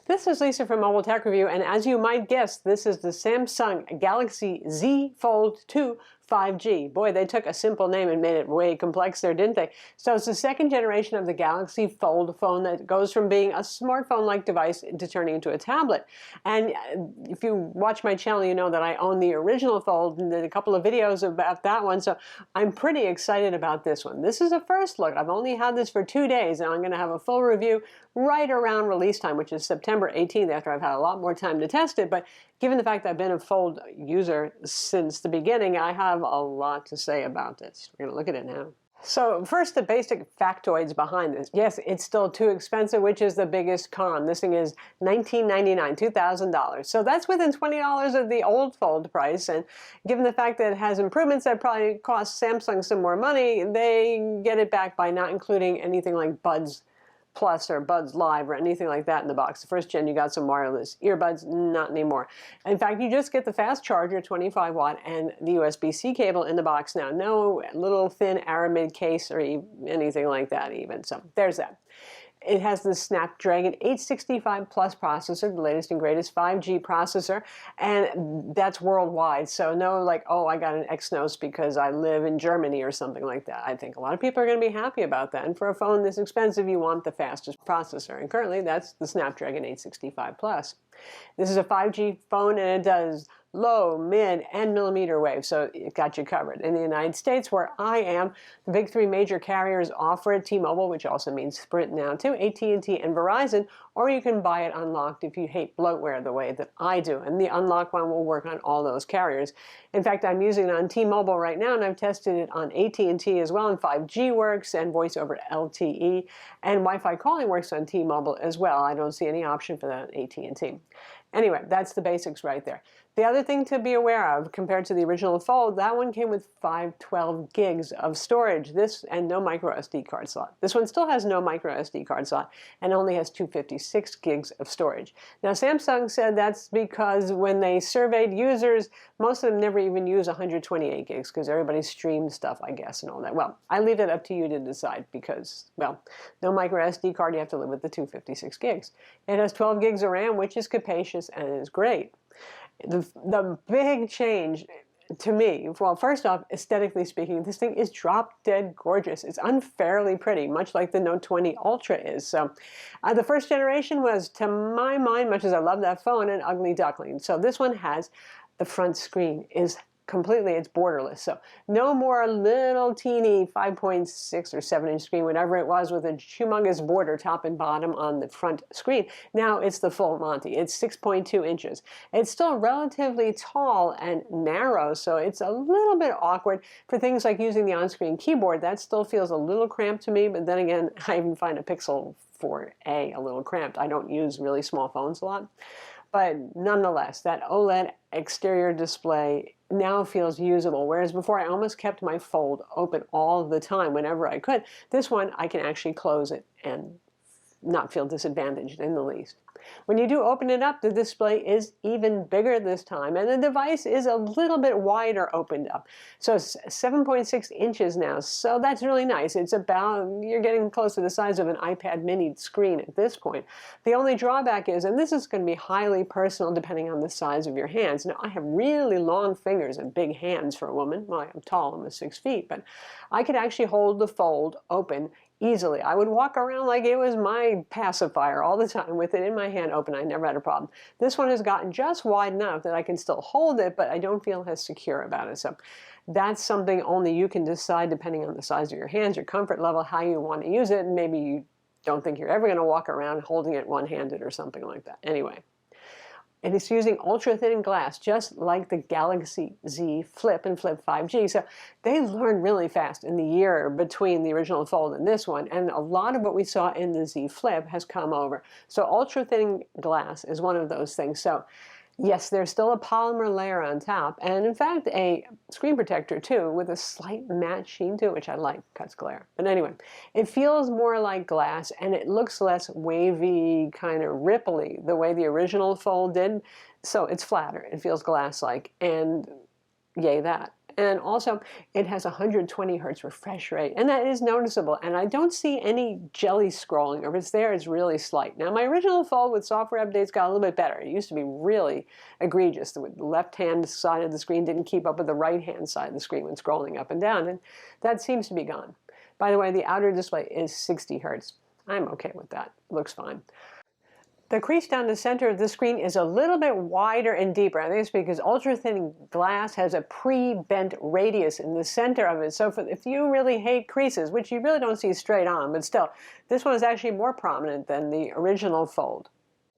This is Lisa from Mobile Tech Review, and as you might guess, this is the Samsung Galaxy Z Fold 2 5G. Boy, they took a simple name and made it way complex there, didn't they? So it's the second generation of the Galaxy Fold phone that goes from being a smartphone-like device to turning into a tablet. And if you watch my channel, you know that I own the original Fold and did a couple of videos about that one, so I'm pretty excited about this one. This is a first look. I've only had this for 2 days, and I'm going to have a full review right around release time, which is September 18th, after I've had a lot more time to test it. But given the fact that I've been a Fold user since the beginning, I have a lot to say about this. We're going to look at it now. So first, the basic factoids behind this. Yes, it's still too expensive, which is the biggest con. This thing is $1999, $2,000. So that's within $20 of the old Fold price. And given the fact that it has improvements that probably cost Samsung some more money, they get it back by not including anything like Buds Plus or Buds Live or anything like that in the box. The first gen, you got some wireless earbuds, not anymore. In fact, you just get the fast charger, 25 watt, and the USB-C cable in the box now. No little thin aramid case or anything like that even. So there's that. It has the Snapdragon 865 Plus processor, the latest and greatest 5G processor, and that's worldwide. So no like, oh, I got an Exynos because I live in Germany or something like that. I think a lot of people are going to be happy about that. And for a phone this expensive, you want the fastest processor. And currently, that's the Snapdragon 865 Plus. This is a 5G phone, and it does low, mid, and millimeter wave, so it got you covered. In the United States, where I am, the big three major carriers offer it: T-Mobile, which also means Sprint now too, AT&T, and Verizon, or you can buy it unlocked if you hate bloatware the way that I do, and the unlocked one will work on all those carriers. In fact, I'm using it on T-Mobile right now, and I've tested it on AT&T as well, and 5G works, and voice over LTE, and Wi-Fi calling works on T-Mobile as well. I don't see any option for that on AT&T. Anyway, that's the basics right there. The other thing to be aware of, compared to the original Fold, that one came with 512 gigs of storage. This, and no micro SD card slot. This one still has no micro SD card slot and only has 256 gigs of storage. Now, Samsung said that's because when they surveyed users, most of them never even use 128 gigs because everybody streams stuff, I guess, and all that. Well, I leave it up to you to decide because, well, no micro SD card, you have to live with the 256 gigs. It has 12 gigs of RAM, which is capacious and is great. The big change to me, well, first off, aesthetically speaking, this thing is drop-dead gorgeous. It's unfairly pretty, much like the Note 20 Ultra is. So the first generation was, to my mind, much as I love that phone, an ugly duckling. So this one has, the front screen is completely, it's borderless. So no more little teeny 5.6 or 7-inch screen, whatever it was, with a humongous border top and bottom on the front screen. Now it's the full Monty. It's 6.2 inches. It's still relatively tall and narrow, so it's a little bit awkward for things like using the on-screen keyboard. That still feels a little cramped to me, but then again, I even find a Pixel 4a a little cramped. I don't use really small phones a lot. But nonetheless, that OLED exterior display now feels usable, whereas before I almost kept my Fold open all the time whenever I could. This one, I can actually close it and not feel disadvantaged in the least. When you do open it up, the display is even bigger this time, and the device is a little bit wider opened up. So it's 7.6 inches now, so that's really nice. It's about, you're getting close to the size of an iPad mini screen at this point. The only drawback is, and this is going to be highly personal depending on the size of your hands. Now, I have really long fingers and big hands for a woman. Well, I'm tall, I'm 6 feet, but I could actually hold the Fold open easily. I would walk around like it was my pacifier all the time with it in my hand open. I never had a problem. This one has gotten just wide enough that I can still hold it, but I don't feel as secure about it. So that's something only you can decide depending on the size of your hands, your comfort level, how you want to use it, and maybe you don't think you're ever going to walk around holding it one-handed or something like that. Anyway. And it's using ultra-thin glass, just like the Galaxy Z Flip and Flip 5G. So they learned really fast in the year between the original Fold and this one, and a lot of what we saw in the Z Flip has come over. So ultra-thin glass is one of those things. So yes, there's still a polymer layer on top, and in fact a screen protector too, with a slight matte sheen to it, which I like, cuts glare. But anyway, it feels more like glass, and it looks less wavy, kind of ripply, the way the original Fold did. So it's flatter, it feels glass-like, and yay that. And also, it has 120 hertz refresh rate, and that is noticeable. And I don't see any jelly scrolling, or if it's there, it's really slight. Now, my original Fold with software updates got a little bit better. It used to be really egregious. The left-hand side of the screen didn't keep up with the right-hand side of the screen when scrolling up and down, and that seems to be gone. By the way, the outer display is 60 hertz. I'm okay with that. It looks fine. The crease down the center of the screen is a little bit wider and deeper. I think it's because ultra-thin glass has a pre-bent radius in the center of it. So if you really hate creases, which you really don't see straight on, but still, this one is actually more prominent than the original Fold.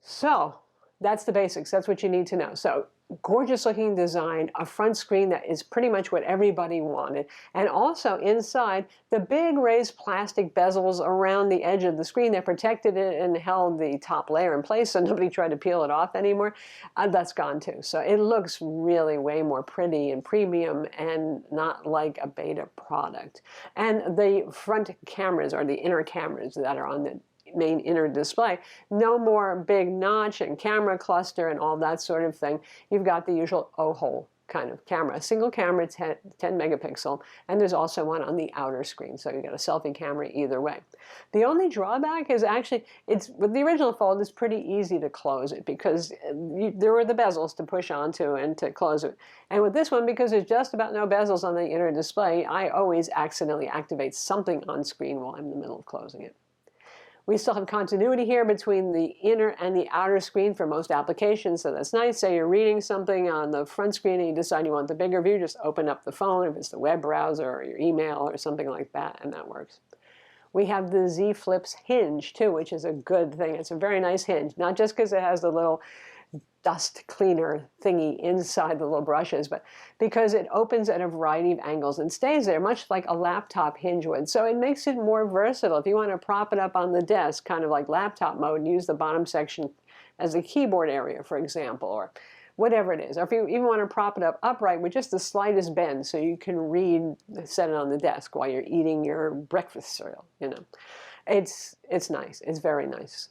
So that's the basics. That's what you need to know. So gorgeous looking design, a front screen that is pretty much what everybody wanted. And also inside, the big raised plastic bezels around the edge of the screen that protected it and held the top layer in place so nobody tried to peel it off anymore. That's gone too. So it looks really way more pretty and premium and not like a beta product. And the front cameras, or the inner cameras that are on the main inner display, no more big notch and camera cluster and all that sort of thing. You've got the usual O-hole kind of camera, a single camera, 10 megapixel, and there's also one on the outer screen, so you got a selfie camera either way. The only drawback is actually, with the original Fold, it's pretty easy to close it because there were the bezels to push onto and to close it. And with this one, because there's just about no bezels on the inner display, I always accidentally activate something on screen while I'm in the middle of closing it. We still have continuity here between the inner and the outer screen for most applications, so that's nice. Say you're reading something on the front screen and you decide you want the bigger view, just open up the phone, if it's the web browser or your email or something like that, and that works. We have the Z Flip's hinge too, which is a good thing. It's a very nice hinge, not just because it has the little dust cleaner thingy inside the little brushes, but because it opens at a variety of angles and stays there, much like a laptop hinge would. So it makes it more versatile. If you want to prop it up on the desk, kind of like laptop mode, and use the bottom section as a keyboard area, for example, or whatever it is. Or if you even want to prop it up upright with just the slightest bend so you can read, set it on the desk while you're eating your breakfast cereal, you know. It's nice. It's very nice.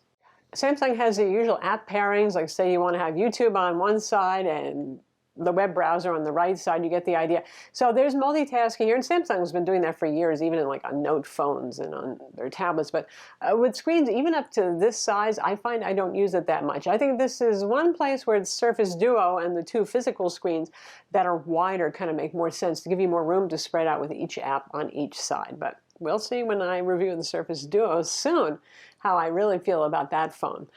Samsung has the usual app pairings, like say you want to have YouTube on one side and the web browser on the right side, you get the idea. So there's multitasking here, and Samsung has been doing that for years, even in like on Note phones and on their tablets. But with screens even up to this size, I find I don't use it that much. I think this is one place where the Surface Duo and the two physical screens that are wider kind of make more sense to give you more room to spread out with each app on each side. But we'll see when I review the Surface Duo soon how I really feel about that phone.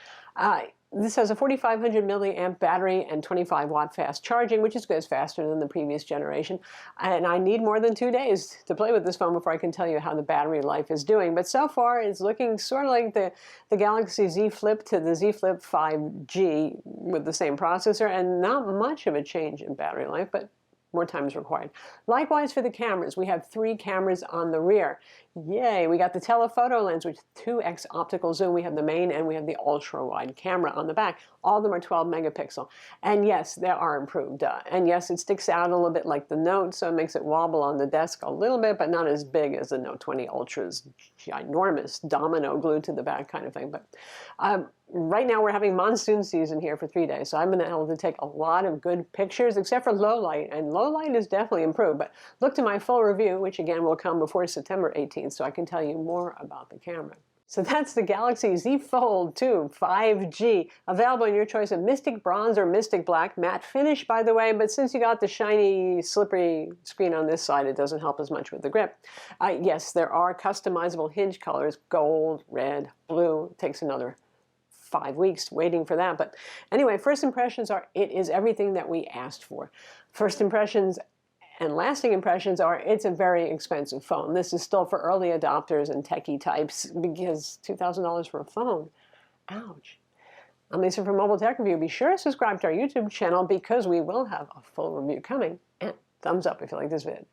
This has a 4,500 milliamp battery and 25 watt fast charging, which is good. It's faster than the previous generation. And I need more than 2 days to play with this phone before I can tell you how the battery life is doing. But so far, it's looking sort of like the Galaxy Z Flip to the Z Flip 5G with the same processor, and not much of a change in battery life, but more time is required. Likewise for the cameras, we have 3 cameras on the rear. Yay, we got the telephoto lens with 2x optical zoom. We have the main and we have the ultra wide camera on the back. All of them are 12 megapixel. And yes, they are improved. And yes, it sticks out a little bit like the Note, so it makes it wobble on the desk a little bit, but not as big as the Note 20 Ultra's ginormous domino glued to the back kind of thing. But right now we're having monsoon season here for 3 days, so I've been able to take a lot of good pictures, except for low light, and low light is definitely improved. But look to my full review, which again will come before September 18th, so I can tell you more about the camera. So that's the Galaxy Z Fold 2 5G, available in your choice of Mystic Bronze or Mystic Black, matte finish by the way, but since you got the shiny, slippery screen on this side, it doesn't help as much with the grip. Yes, there are customizable hinge colors, gold, red, blue. It takes another 5 weeks waiting for that. But anyway, first impressions are it is everything that we asked for. First impressions and lasting impressions are it's a very expensive phone. This is still for early adopters and techie types because $2,000 for a phone. Ouch. I'm Lisa from Mobile Tech Review. Be sure to subscribe to our YouTube channel because we will have a full review coming. And thumbs up if you like this vid.